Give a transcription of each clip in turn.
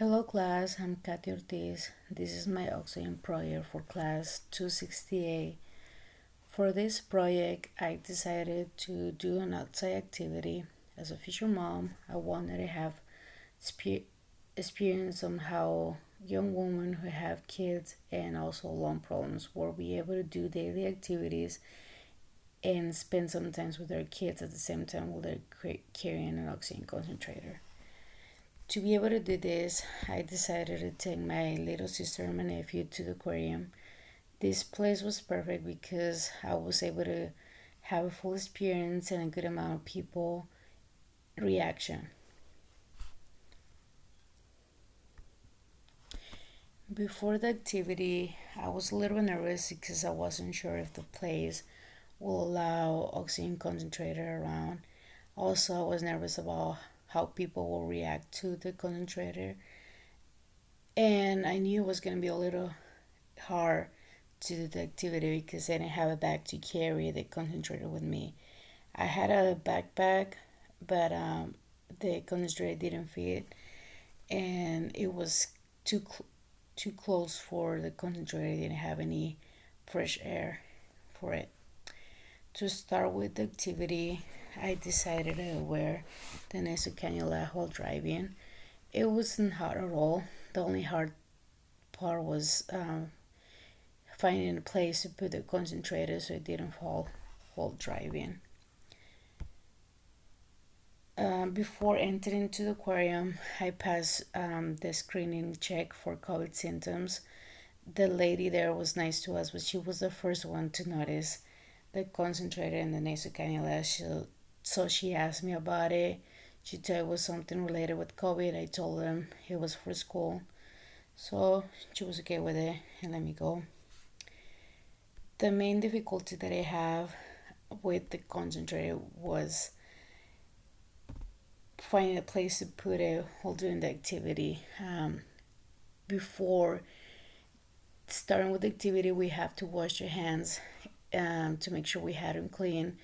Hello class, I'm Katia Ortiz. This is my oxygen project for class 268. For this project, I decided to do an outside activity. As a future mom, I wanted to have experience on how young women who have kids and also lung problems will be able to do daily activities and spend some time with their kids at the same time while they're carrying an oxygen concentrator. To be able to do this, I decided to take my little sister and my nephew to the aquarium. This place was perfect because I was able to have a full experience and a good amount of people reaction. Before the activity, I was a little nervous because I wasn't sure if the place will allow oxygen concentrator around. Also, I was nervous about how people will react to the concentrator, and I knew it was going to be a little hard to do the activity because I didn't have a bag to carry the concentrator with me. I had a backpack, but the concentrator didn't fit, and it was too close for the concentrator. I didn't have any fresh air for it. To start with the activity, I decided to wear the nasal cannula while driving. It wasn't hard at all. The only hard part was finding a place to put the concentrator so it didn't fall while driving. Before entering to the aquarium, I passed the screening check for COVID symptoms. The lady there was nice to us, but she was the first one to notice the concentrator in the nasal cannula. So she asked me about it. She thought it was something related with COVID. I told them it was for school. So she was okay with it and let me go. The main difficulty that I have with the concentrator was finding a place to put it while doing the activity. Before starting with the activity, we have to wash your hands to make sure we had them clean,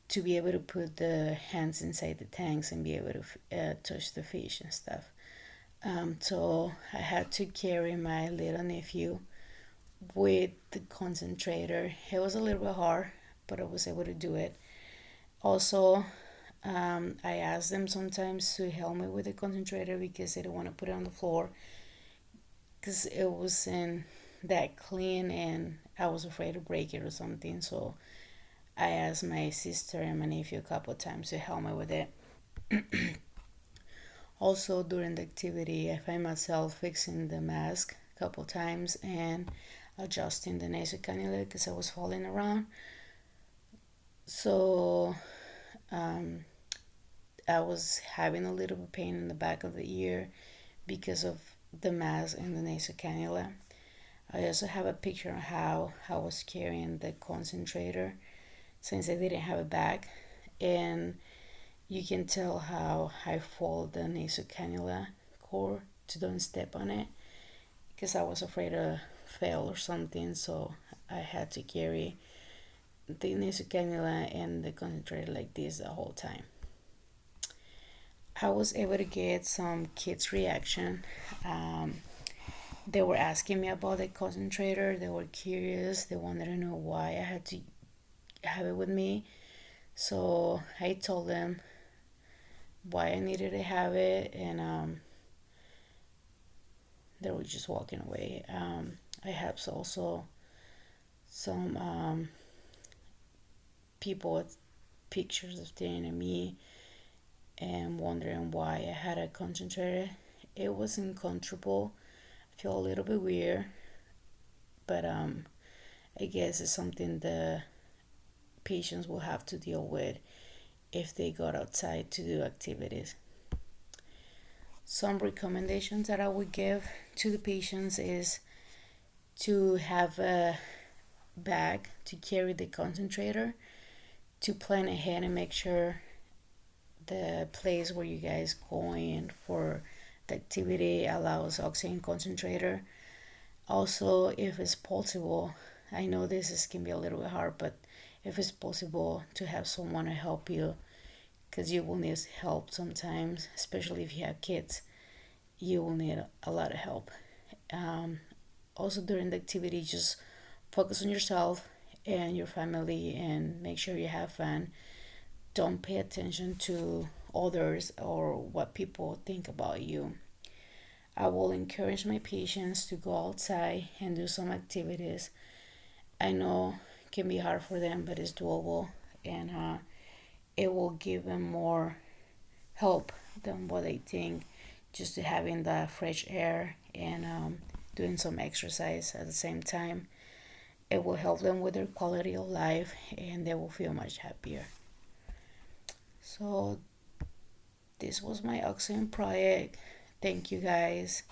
to be able to put the hands inside the tanks and be able to touch the fish and stuff. So I had to carry my little nephew with the concentrator. It was a little bit hard, but I was able to do it. Also, I asked them sometimes to help me with the concentrator because they don't want to put it on the floor because it wasn't that clean and I was afraid to break it or something. So I asked my sister and my nephew a couple of times to help me with it. Also, during the activity, I find myself fixing the mask a couple of times and adjusting the nasal cannula because I was falling around. So I was having a little bit of pain in the back of the ear because of the mask and the nasal cannula. I also have a picture of how I was carrying the concentrator since I didn't have a bag, and you can tell how I fold the nasal cannula cord to don't step on it because I was afraid to fail or something, so I had to carry the nasal cannula and the concentrator like this the whole time. I was able to get some kids' reaction. They were asking me about the concentrator. They were curious. They wanted to know why I had to have it with me. So I told them why I needed to have it, and they were just walking away. I have also some people with pictures of staring at me and wondering why I had a concentrator. It wasn't comfortable. I feel a little bit weird, but I guess it's something the patients will have to deal with if they got outside to do activities. Some recommendations that I would give to the patients is to have a bag to carry the concentrator, to plan ahead and make sure the place where you guys going for the activity allows oxygen concentrator. Also, if it's possible, I know can be a little bit hard, but if it's possible to have someone to help you, because you will need help sometimes, especially if you have kids. you will need a lot of help. Um, Also, during the activity, just focus on yourself and your family and make sure you have fun. Don't pay attention to others or what people think about you. I will encourage my patients to go outside and do some activities. I know it can be hard for them, but it's doable, and it will give them more help than what they think. Just having the fresh air and doing some exercise at the same time, it will help them with their quality of life, and they will feel much happier. So this was my oxygen project. Thank you guys.